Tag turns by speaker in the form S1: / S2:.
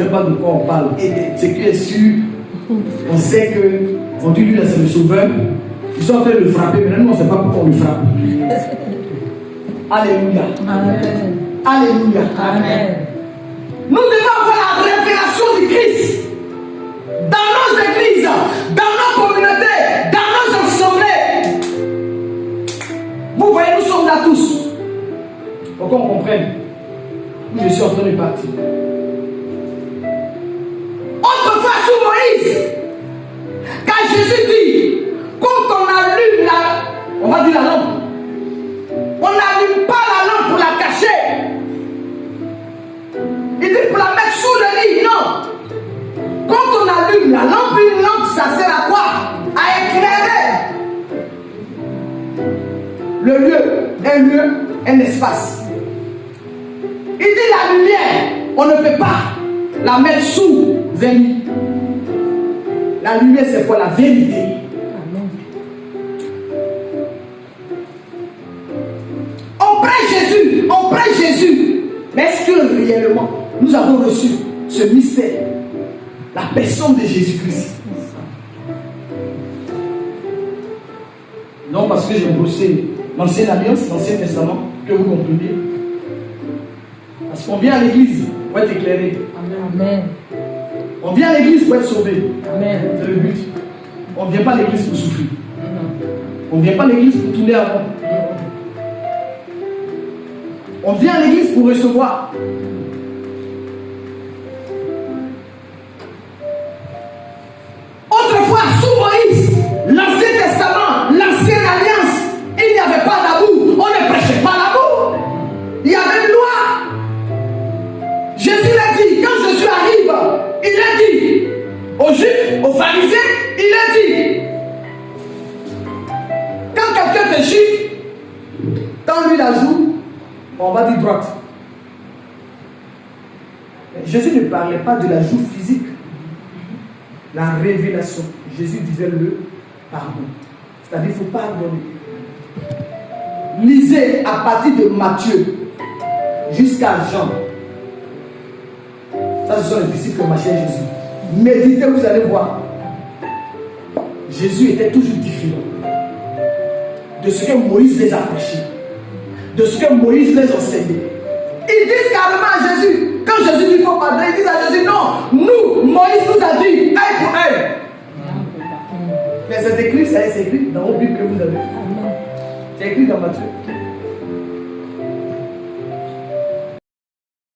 S1: ne sais pas de quoi on parle. Ce qui est sûr, on sait que, on dit lui là c'est le sauveur, ils sont en train de le frapper, mais nous on ne sait pas pourquoi on le frappe. Alléluia.
S2: Amen.
S1: Alléluia.
S2: Amen.
S1: Nous devons avoir la révélation du Christ dans nos églises, dans nos communautés, dans nos assemblées. Vous voyez, nous sommes là tous. Pour qu'on comprenne. Je suis en train de partir. Autrefois sous Moïse, quand Jésus dit, quand on allume on va dire la lampe, on n'allume pas la lampe pour la cacher. Il dit pour la mettre sous le lit, non. Quand on allume la lampe, une lampe, ça sert à quoi? À éclairer le lieu, un espace. Il dit la lumière, on ne peut pas la mettre sous un lit. La lumière, c'est quoi? La vérité.
S2: Amen.
S1: On prête Jésus. Mais est-ce que réellement, nous avons reçu ce mystère, la personne de Jésus-Christ? Non, parce que j'ai bossé l'Ancienne Alliance, l'Ancien Testament, que vous compreniez. Parce qu'on vient à l'église pour être éclairé.
S2: Amen.
S1: On vient à l'église pour être sauvé.
S2: Amen.
S1: C'est le but. On ne vient pas à l'église pour souffrir. On ne vient pas à l'église pour tourner avant. On vient à l'église pour recevoir. Autrefois, sous Moïse, l'Ancien Testament, l'Ancienne Alliance, il n'y avait pas d'amour. On ne prêchait pas l'amour. Il y avait une loi. Jésus l'a dit, quand Jésus arrive, il a dit aux Juifs, aux pharisiens, il a dit, quand quelqu'un te chiffre, tends-lui la joue, on va dire droite. Mais Jésus ne parlait pas de la joue physique. La révélation. Jésus disait le pardon. C'est-à-dire qu'il faut pardonner. Lisez à partir de Matthieu jusqu'à Jean. Ça, ce sont les disciples qui marchaient Jésus. Méditez, vous allez voir. Jésus était toujours différent de ce que Moïse les a prêchés, de ce que Moïse les enseignait. Ils disent carrément à Jésus, quand Jésus dit qu'il faut pardonner, ils disent à Jésus, non, nous, Moïse nous a dit, œil pour œil. Mais c'est écrit, c'est écrit dans vos Bibles que vous avez. C'est écrit dans Matthieu.